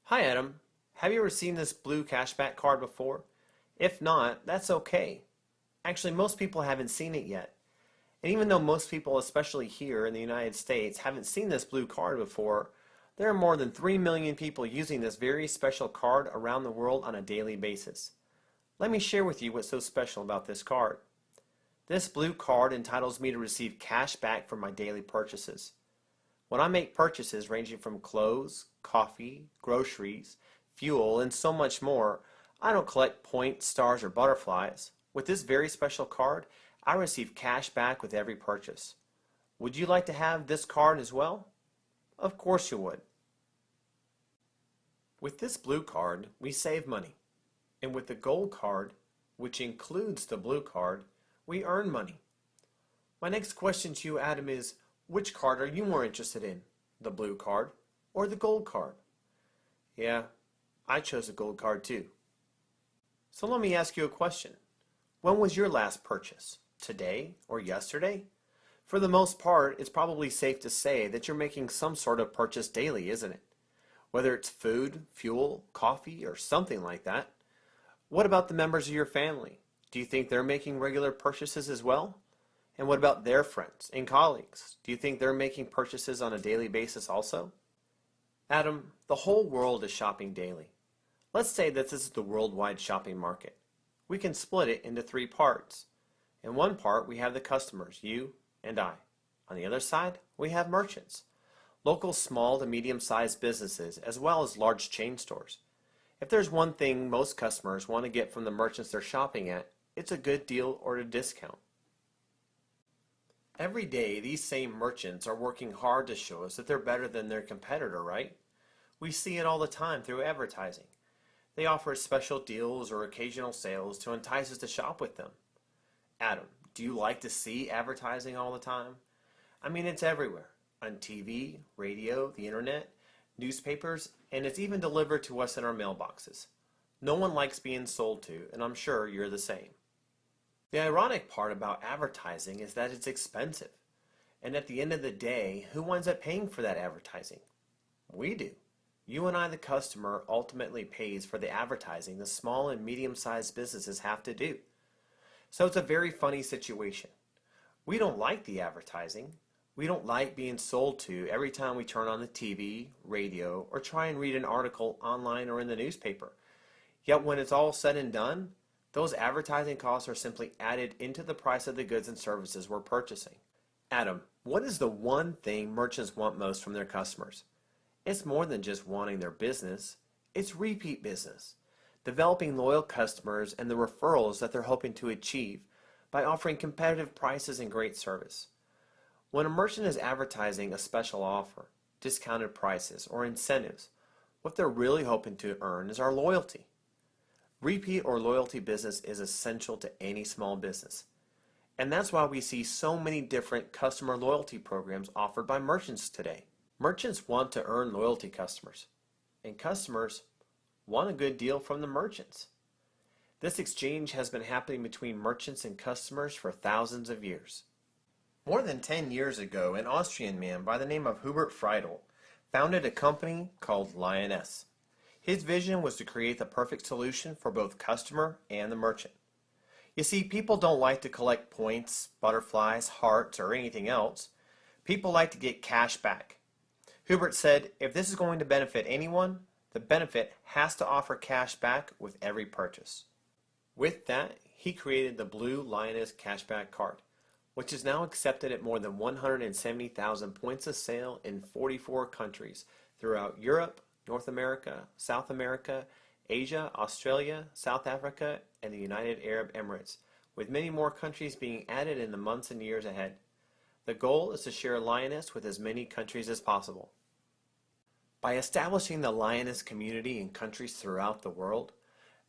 Hi Adam, have you ever seen this blue cashback card before? If not, that's okay. Actually, most people haven't seen it yet. And even though most people, especially here in the United States, haven't seen this blue card before, there are more than 3 million people using this very special card around the world on a daily basis. Let me share with you what's so special about this card. This blue card entitles me to receive cash back for my daily purchases. When I make purchases ranging from clothes, coffee, groceries, fuel, and so much more, I don't collect points, stars, or butterflies. With this very special card, I receive cash back with every purchase. Would you like to have this card as well? Of course you would. With this blue card, we save money. And with the gold card, which includes the blue card, we earn money. My next question to you, Adam, is which card are you more interested in? The blue card or the gold card? Yeah, I chose the gold card too. So let me ask you a question. When was your last purchase? Today or yesterday? For the most part, it's probably safe to say that you're making some sort of purchase daily, isn't it? Whether it's food, fuel, coffee, or something like that. What about the members of your family? Do you think they're making regular purchases as well? And what about their friends and colleagues? Do you think they're making purchases on a daily basis also? Adam, the whole world is shopping daily. Let's say that this is the worldwide shopping market. We can split it into three parts. In one part, we have the customers, you and I. On the other side, we have merchants, local small to medium-sized businesses, as well as large chain stores. If there's one thing most customers want to get from the merchants they're shopping at, it's a good deal or a discount. Every day, these same merchants are working hard to show us that they're better than their competitor, right? We see it all the time through advertising. They offer special deals or occasional sales to entice us to shop with them. Adam, do you like to see advertising all the time? I mean, it's everywhere. On TV, radio, the internet, newspapers, and it's even delivered to us in our mailboxes. No one likes being sold to, and I'm sure you're the same. The ironic part about advertising is that it's expensive. And at the end of the day, who winds up paying for that advertising? We do. You and I, the customer, ultimately pays for the advertising the small and medium-sized businesses have to do. So it's a very funny situation. We don't like the advertising. We don't like being sold to every time we turn on the TV, radio, or try and read an article online or in the newspaper. Yet when it's all said and done, those advertising costs are simply added into the price of the goods and services we're purchasing. Adam, what is the one thing merchants want most from their customers? It's more than just wanting their business. It's repeat business, developing loyal customers and the referrals that they're hoping to achieve by offering competitive prices and great service. When a merchant is advertising a special offer, discounted prices, or incentives, what they're really hoping to earn is our loyalty. Repeat or loyalty business is essential to any small business. And that's why we see so many different customer loyalty programs offered by merchants today. Merchants want to earn loyalty customers, and customers want a good deal from the merchants. This exchange has been happening between merchants and customers for thousands of years. More than 10 years ago, an Austrian man by the name of Hubert Friedel founded a company called Lyoness. His vision was to create the perfect solution for both customer and the merchant. You see, people don't like to collect points, butterflies, hearts, or anything else. People like to get cash back. Hubert said, if this is going to benefit anyone, the benefit has to offer cash back with every purchase. With that, he created the blue Lyoness cashback card, which is now accepted at more than 170,000 points of sale in 44 countries throughout Europe, North America, South America, Asia, Australia, South Africa, and the United Arab Emirates, with many more countries being added in the months and years ahead. The goal is to share Lyoness with as many countries as possible. By establishing the Lyoness community in countries throughout the world,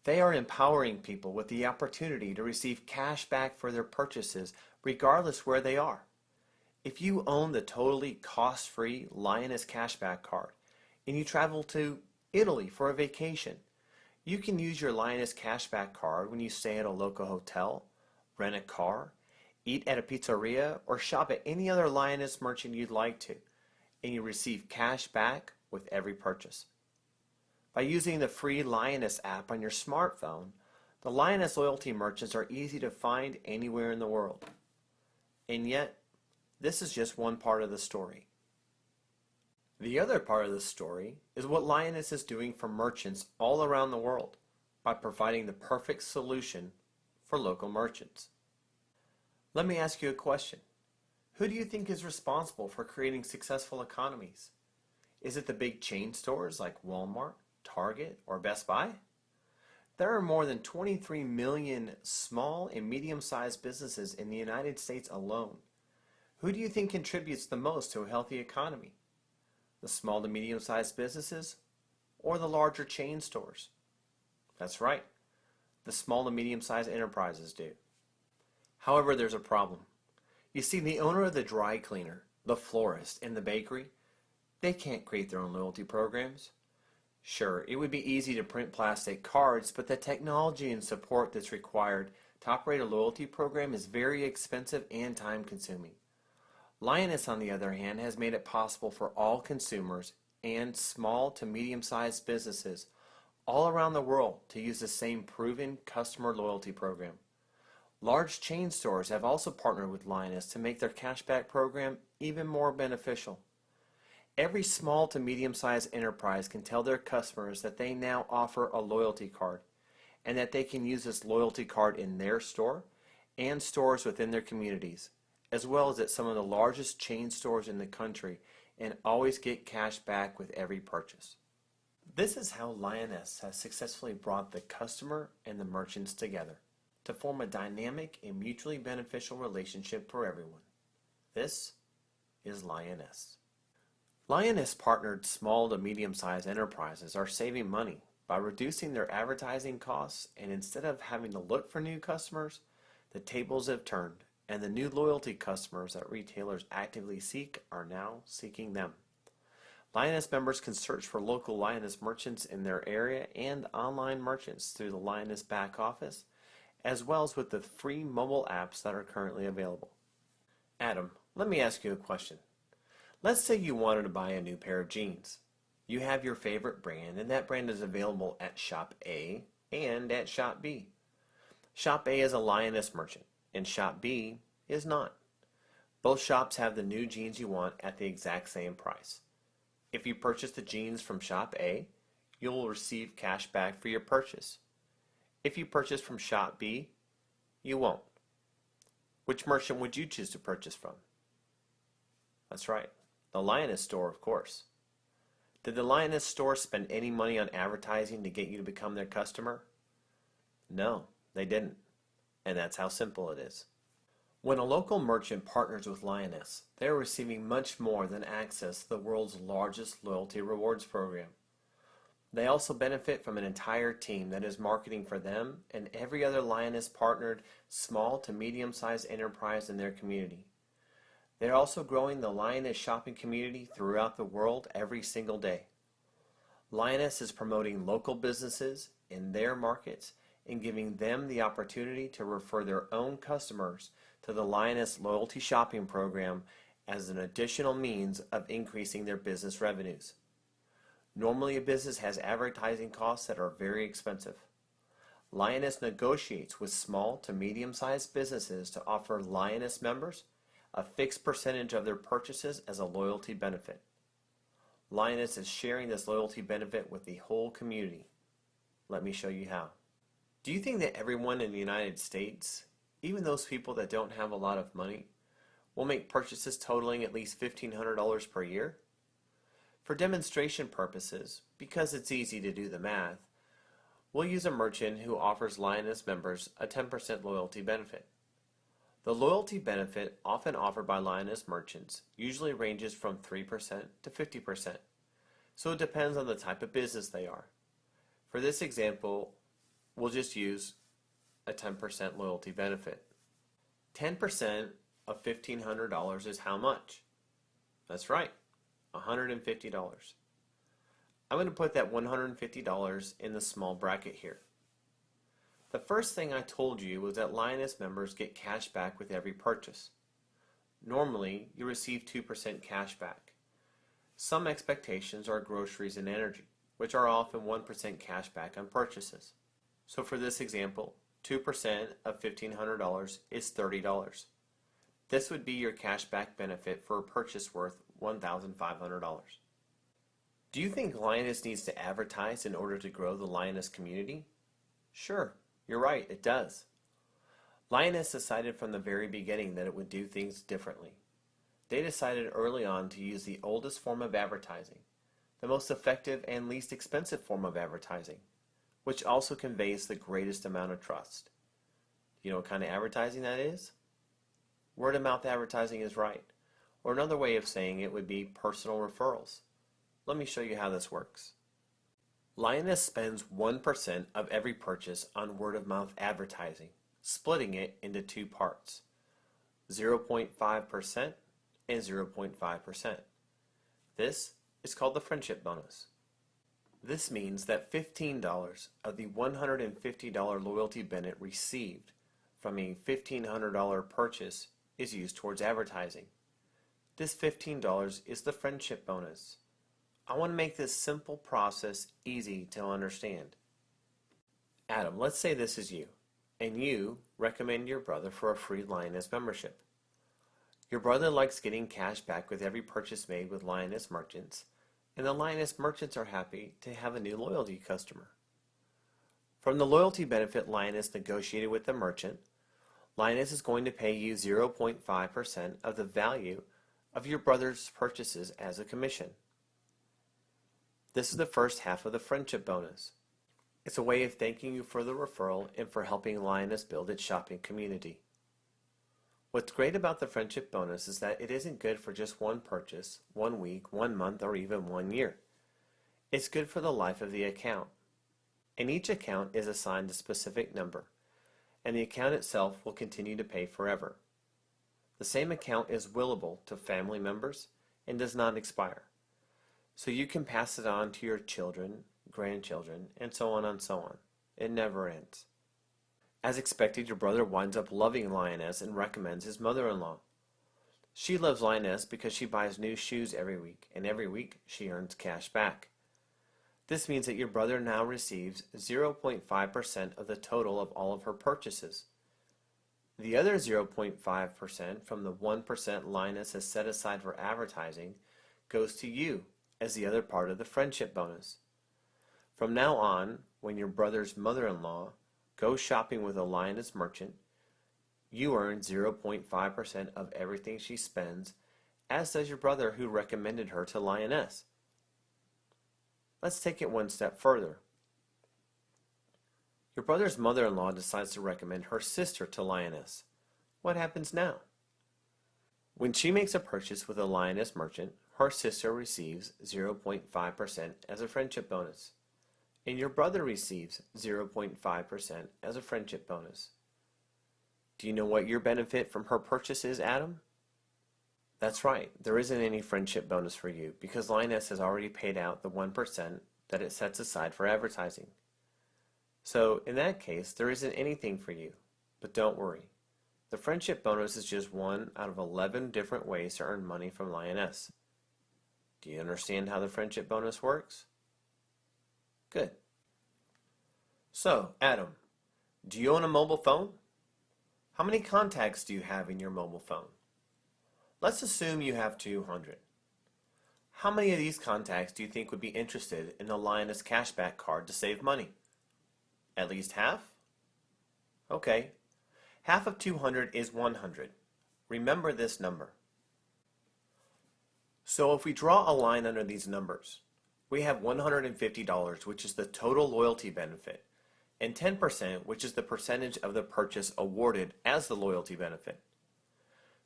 they are empowering people with the opportunity to receive cash back for their purchases regardless where they are. If you own the totally cost-free Lyoness cashback card and you travel to Italy for a vacation, you can use your Lyoness cashback card when you stay at a local hotel, rent a car, eat at a pizzeria, or shop at any other Lyoness merchant you'd like to, and you receive cash back with every purchase. By using the free Lyoness app on your smartphone, the Lyoness loyalty merchants are easy to find anywhere in the world. And yet, this is just one part of the story. The other part of the story is what Lyoness is doing for merchants all around the world by providing the perfect solution for local merchants. Let me ask you a question. Who do you think is responsible for creating successful economies? Is it the big chain stores like Walmart, Target, or Best Buy? There are more than 23 million small and medium-sized businesses in the United States alone. Who do you think contributes the most to a healthy economy? The small to medium-sized businesses or the larger chain stores? That's right, the small to medium-sized enterprises do. However, there's a problem. You see, the owner of the dry cleaner, the florist, and the bakery, they can't create their own loyalty programs. Sure, it would be easy to print plastic cards, but the technology and support that's required to operate a loyalty program is very expensive and time-consuming. Lyoness, on the other hand, has made it possible for all consumers and small to medium-sized businesses all around the world to use the same proven customer loyalty program. Large chain stores have also partnered with Lyoness to make their cashback program even more beneficial. Every small to medium-sized enterprise can tell their customers that they now offer a loyalty card and that they can use this loyalty card in their store and stores within their communities, as well as at some of the largest chain stores in the country, and always get cash back with every purchase. This is how Lyoness has successfully brought the customer and the merchants together to form a dynamic and mutually beneficial relationship for everyone. This is Lyoness. Lyoness partnered small to medium-sized enterprises are saving money by reducing their advertising costs, and instead of having to look for new customers, the tables have turned, and the new loyalty customers that retailers actively seek are now seeking them. Lyoness members can search for local Lyoness merchants in their area and online merchants through the Lyoness back office, as well as with the free mobile apps that are currently available. Adam, let me ask you a question. Let's say you wanted to buy a new pair of jeans. You have your favorite brand, and that brand is available at Shop A and at Shop B. Shop A is a Lyoness merchant, and Shop B is not. Both shops have the new jeans you want at the exact same price. If you purchase the jeans from Shop A, you will receive cash back for your purchase. If you purchase from Shop B, you won't. Which merchant would you choose to purchase from? That's right, the Lyoness store, of course. Did the Lyoness store spend any money on advertising to get you to become their customer? No, they didn't. And that's how simple it is. When a local merchant partners with Lyoness, they are receiving much more than access to the world's largest loyalty rewards program. They also benefit from an entire team that is marketing for them and every other Lyoness partnered small to medium-sized enterprise in their community. They're also growing the Lyoness shopping community throughout the world every single day. Lyoness is promoting local businesses in their markets and giving them the opportunity to refer their own customers to the Lyoness loyalty shopping program as an additional means of increasing their business revenues. Normally, a business has advertising costs that are very expensive. Lyoness negotiates with small to medium-sized businesses to offer Lyoness members a fixed percentage of their purchases as a loyalty benefit. Lyoness is sharing this loyalty benefit with the whole community. Let me show you how. Do you think that everyone in the United States, even those people that don't have a lot of money, will make purchases totaling at least $1,500 per year? For demonstration purposes, because it's easy to do the math, we'll use a merchant who offers Lyoness members a 10% loyalty benefit. The loyalty benefit often offered by Lyoness merchants usually ranges from 3% to 50%, so it depends on the type of business they are. For this example, we'll just use a 10% loyalty benefit. 10% of $1,500 is how much? That's right, $150. I'm going to put that $150 in the small bracket here. The first thing I told you was that Lyoness members get cash back with every purchase. Normally, you receive 2% cash back. Some expectations are groceries and energy. which are often 1% cash back on purchases. So for this example, 2% of $1,500 is $30. This would be your cash back benefit for a purchase worth $1,500. Do you think Lyoness needs to advertise in order to grow the Lyoness community? Sure, you're right, it does. Lyoness decided from the very beginning that it would do things differently. They decided early on to use the oldest form of advertising, the most effective and least expensive form of advertising, which also conveys the greatest amount of trust. You know what kind of advertising that is? Word of mouth advertising is right, or another way of saying it would be personal referrals. Let me show you how this works. Lyoness spends 1% of every purchase on word of mouth advertising, splitting it into two parts, 0.5% and 0.5%. This is called the friendship bonus. This means that $15 of the $150 loyalty benefit received from a $1,500 purchase is used towards advertising. This $15 is the friendship bonus. I want to make this simple process easy to understand. Adam, let's say this is you, and you recommend your brother for a free Lyoness membership. Your brother likes getting cash back with every purchase made with Lyoness merchants, and the Lyoness merchants are happy to have a new loyalty customer. From the loyalty benefit Lyoness negotiated with the merchant, Lyoness is going to pay you 0.5% of the value of your brother's purchases as a commission. This is the first half of the friendship bonus. It's a way of thanking you for the referral and for helping Lyoness build its shopping community. What's great about the friendship bonus is that it isn't good for just one purchase, 1 week, 1 month, or even 1 year. It's good for the life of the account. And each account is assigned a specific number, and the account itself will continue to pay forever. The same account is willable to family members and does not expire. So you can pass it on to your children, grandchildren, and so on and so on. It never ends. As expected, your brother winds up loving Lyoness and recommends his mother-in-law. She loves Lyoness because she buys new shoes every week, and every week she earns cash back. This means that your brother now receives 0.5% of the total of all of her purchases. The other 0.5% from the 1% Lyoness has set aside for advertising goes to you as the other part of the friendship bonus. From now on, when your brother's mother-in-law goes shopping with a Lyoness merchant, you earn 0.5% of everything she spends, as does your brother who recommended her to Lyoness. Let's take it one step further. Your brother's mother-in-law decides to recommend her sister to Lyoness. What happens now? When she makes a purchase with a Lyoness merchant, her sister receives 0.5% as a friendship bonus, and your brother receives 0.5% as a friendship bonus. Do you know what your benefit from her purchase is, Adam? That's right, there isn't any friendship bonus for you because Lyoness has already paid out the 1% that it sets aside for advertising. So in that case, there isn't anything for you, but don't worry. The friendship bonus is just one out of 11 different ways to earn money from Lyoness. Do you understand how the friendship bonus works? Good. So, Adam, do you own a mobile phone? How many contacts do you have in your mobile phone? Let's assume you have 200. How many of these contacts do you think would be interested in the Lyoness cashback card to save money? At least half? Okay. Half of 200 is 100. Remember this number. So if we draw a line under these numbers, we have $150, which is the total loyalty benefit, and 10%, which is the percentage of the purchase awarded as the loyalty benefit.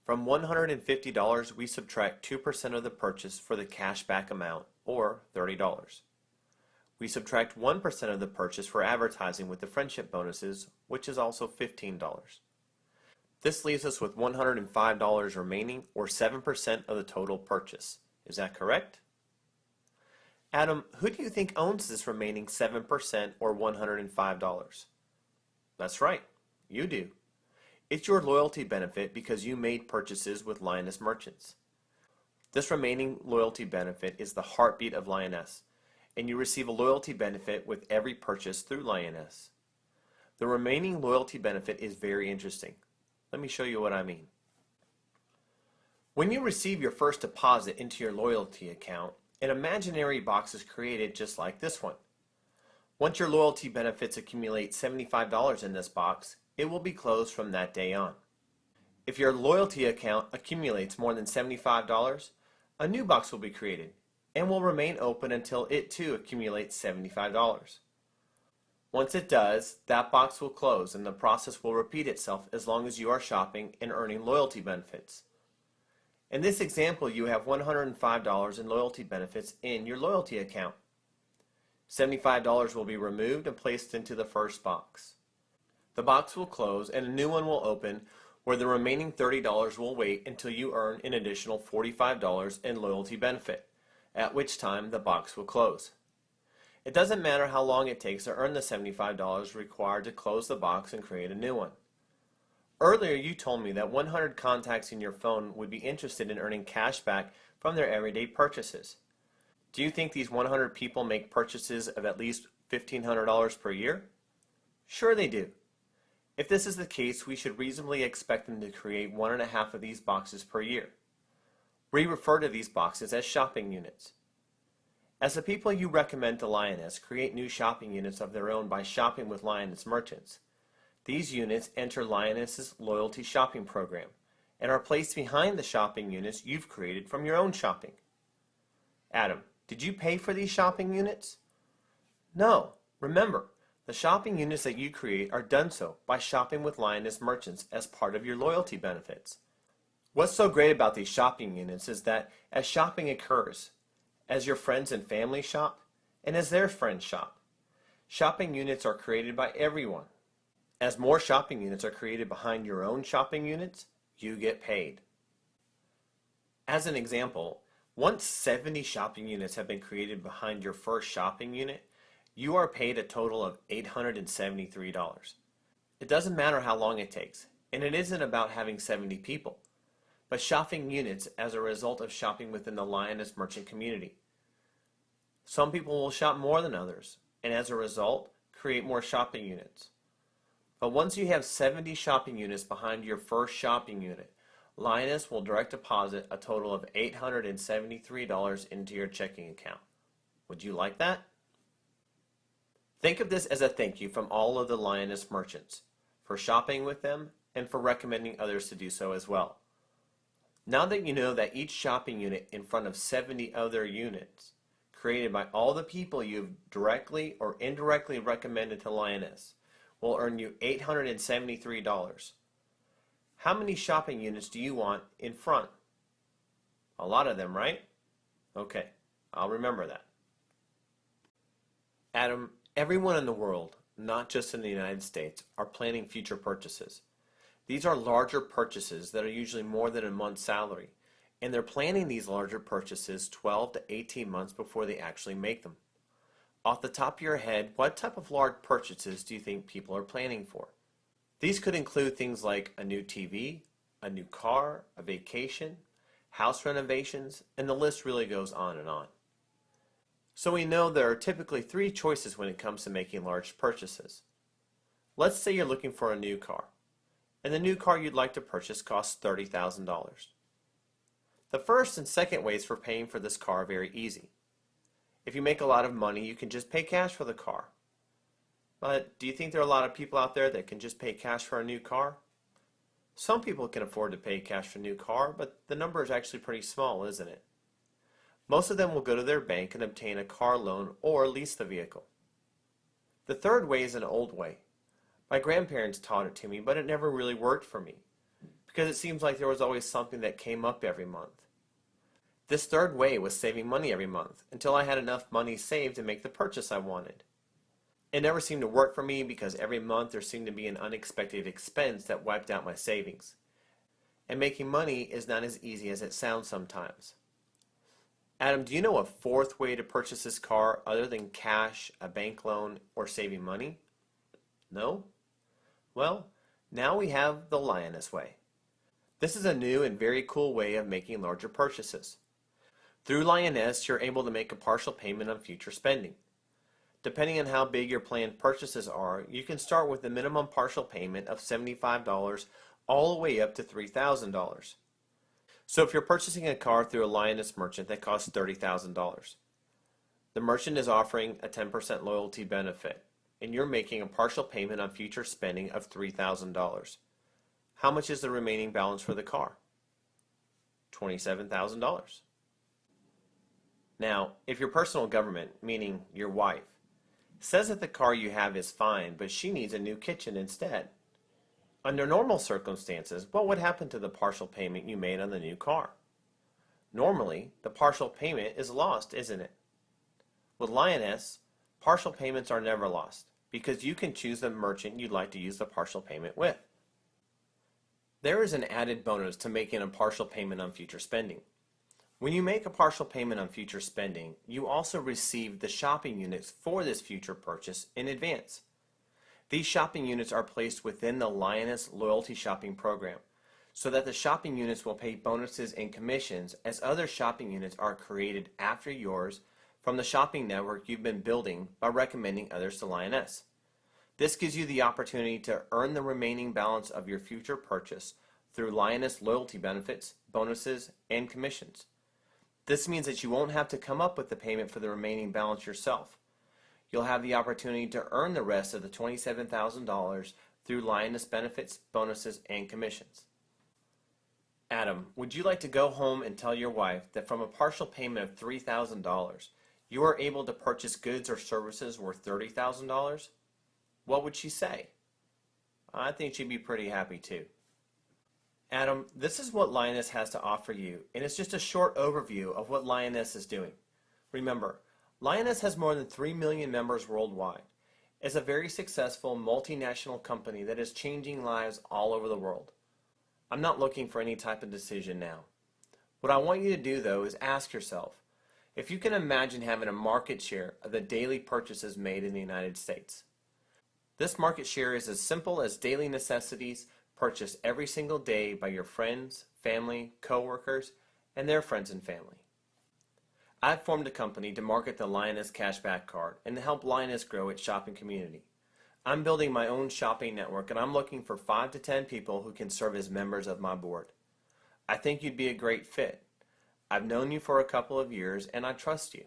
From $150, we subtract 2% of the purchase for the cashback amount, or $30. We subtract 1% of the purchase for advertising with the friendship bonuses, which is also $15. This leaves us with $105 remaining, or 7% of the total purchase. Is that correct? Adam, who do you think owns this remaining 7% or $105? That's right, you do. It's your loyalty benefit because you made purchases with Lyoness merchants. This remaining loyalty benefit is the heartbeat of Lyoness. and you receive a loyalty benefit with every purchase through Lyoness. The remaining loyalty benefit is very interesting. Let me show you what I mean. When you receive your first deposit into your loyalty account, an imaginary box is created just like this one. Once your loyalty benefits accumulate $75 in this box, it will be closed from that day on. If your loyalty account accumulates more than $75, a new box will be created and will remain open until it too accumulates $75. Once it does, that box will close and the process will repeat itself as long as you are shopping and earning loyalty benefits. In this example, you have $105 in loyalty benefits in your loyalty account. $75 will be removed and placed into the first box. The box will close and a new one will open where the remaining $30 will wait until you earn an additional $45 in loyalty benefit, at which time the box will close. It doesn't matter how long it takes to earn the $75 required to close the box and create a new one. Earlier you told me that 100 contacts in your phone would be interested in earning cash back from their everyday purchases. Do you think these 100 people make purchases of at least $1,500 per year? Sure they do. If this is the case, we should reasonably expect them to create 1.5 of these boxes per year. We refer to these boxes as shopping units. As the people you recommend to Lyoness create new shopping units of their own by shopping with Lyoness merchants, these units enter Lyoness's loyalty shopping program and are placed behind the shopping units you've created from your own shopping. Adam, did you pay for these shopping units? No. Remember, the shopping units that you create are done so by shopping with Lyoness merchants as part of your loyalty benefits. What's so great about these shopping units is that as shopping occurs, as your friends and family shop, and as their friends shop, shopping units are created by everyone. As more shopping units are created behind your own shopping units, you get paid. As an example, once 70 shopping units have been created behind your first shopping unit, you are paid a total of $873. It doesn't matter how long it takes, and it isn't about having 70 people, but shopping units as a result of shopping within the Lyoness merchant community. Some people will shop more than others, and as a result, create more shopping units. But once you have 70 shopping units behind your first shopping unit, Lyoness will direct deposit a total of $873 into your checking account. Would you like that? Think of this as a thank you from all of the Lyoness merchants for shopping with them and for recommending others to do so as well. Now that you know that each shopping unit in front of 70 other units created by all the people you've directly or indirectly recommended to Lyoness will earn you $873. How many shopping units do you want in front? A lot of them, right? Okay, I'll remember that. Adam, everyone in the world, not just in the United States, are planning future purchases. These are larger purchases that are usually more than a month's salary, and they're planning these larger purchases 12 to 18 months before they actually make them. Off the top of your head, what type of large purchases do you think people are planning for? These could include things like a new TV, a new car, a vacation, house renovations, and the list really goes on and on. So we know there are typically 3 choices when it comes to making large purchases. Let's say you're looking for a new car, and the new car you'd like to purchase costs $30,000. The first and second ways for paying for this car are very easy. If you make a lot of money, you can just pay cash for the car. But do you think there are a lot of people out there that can just pay cash for a new car? Some people can afford to pay cash for a new car, but the number is actually pretty small, isn't it? Most of them will go to their bank and obtain a car loan or lease the vehicle. The third way is an old way. My grandparents taught it to me, but it never really worked for me, because it seems like there was always something that came up every month. This third way was saving money every month until I had enough money saved to make the purchase I wanted. It never seemed to work for me because every month there seemed to be an unexpected expense that wiped out my savings. And making money is not as easy as it sounds sometimes. Adam, do you know a fourth way to purchase this car other than cash, a bank loan, or saving money? No? Well, now we have the Lyoness way. This is a new and very cool way of making larger purchases. Through Lyoness, you're able to make a partial payment on future spending. Depending on how big your planned purchases are, you can start with a minimum partial payment of $75 all the way up to $3,000. So if you're purchasing a car through a Lyoness merchant that costs $30,000, the merchant is offering a 10% loyalty benefit, and you're making a partial payment on future spending of $3,000. How much is the remaining balance for the car? $27,000. Now, if your personal government, meaning your wife, says that the car you have is fine, but she needs a new kitchen instead, under normal circumstances, what would happen to the partial payment you made on the new car? Normally, the partial payment is lost, isn't it? With Lyoness, partial payments are never lost because you can choose the merchant you'd like to use the partial payment with. There is an added bonus to making a partial payment on future spending. When you make a partial payment on future spending, you also receive the shopping units for this future purchase in advance. These shopping units are placed within the Lyoness loyalty shopping program, so that the shopping units will pay bonuses and commissions as other shopping units are created after yours from the shopping network you've been building by recommending others to Lyoness. This gives you the opportunity to earn the remaining balance of your future purchase through Lyoness loyalty benefits, bonuses, and commissions. This means that you won't have to come up with the payment for the remaining balance yourself. You'll have the opportunity to earn the rest of the $27,000 through Lyoness benefits, bonuses, and commissions. Adam, would you like to go home and tell your wife that from a partial payment of $3,000, you are able to purchase goods or services worth $30,000? What would she say? I think she'd be pretty happy too. Adam, this is what Lyoness has to offer you, and it's just a short overview of what Lyoness is doing. Remember, Lyoness has more than 3 million members worldwide. It's a very successful multinational company that is changing lives all over the world. I'm not looking for any type of decision now. What I want you to do, though, is ask yourself, if you can imagine having a market share of the daily purchases made in the United States. This market share is as simple as daily necessities purchased every single day by your friends, family, co-workers, and their friends and family. I've formed a company to market the Lyoness Cashback Card and to help Lyoness grow its shopping community. I'm building my own shopping network, and I'm looking for 5 to 10 people who can serve as members of my board. I think you'd be a great fit. I've known you for a couple of years, and I trust you.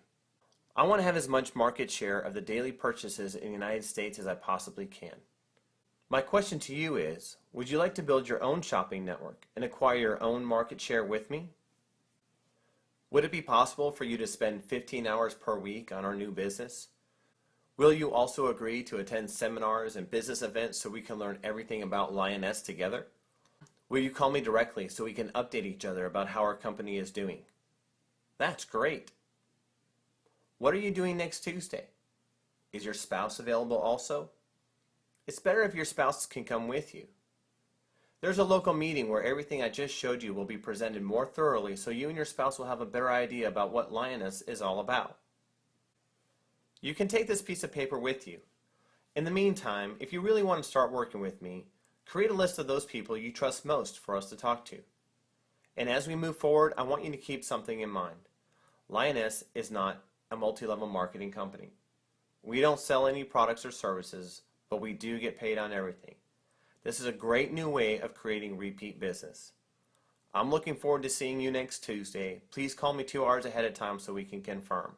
I want to have as much market share of the daily purchases in the United States as I possibly can. My question to you is, would you like to build your own shopping network and acquire your own market share with me? Would it be possible for you to spend 15 hours per week on our new business? Will you also agree to attend seminars and business events so we can learn everything about Lyoness together? Will you call me directly so we can update each other about how our company is doing? That's great. What are you doing next Tuesday? Is your spouse available also? It's better if your spouse can come with you. There's a local meeting where everything I just showed you will be presented more thoroughly so you and your spouse will have a better idea about what Lyoness is all about. You can take this piece of paper with you. In the meantime, if you really want to start working with me, create a list of those people you trust most for us to talk to. And as we move forward, I want you to keep something in mind. Lyoness is not a multi-level marketing company. We don't sell any products or services, but we do get paid on everything. This is a great new way of creating repeat business. I'm looking forward to seeing you next Tuesday. Please call me 2 hours ahead of time so we can confirm.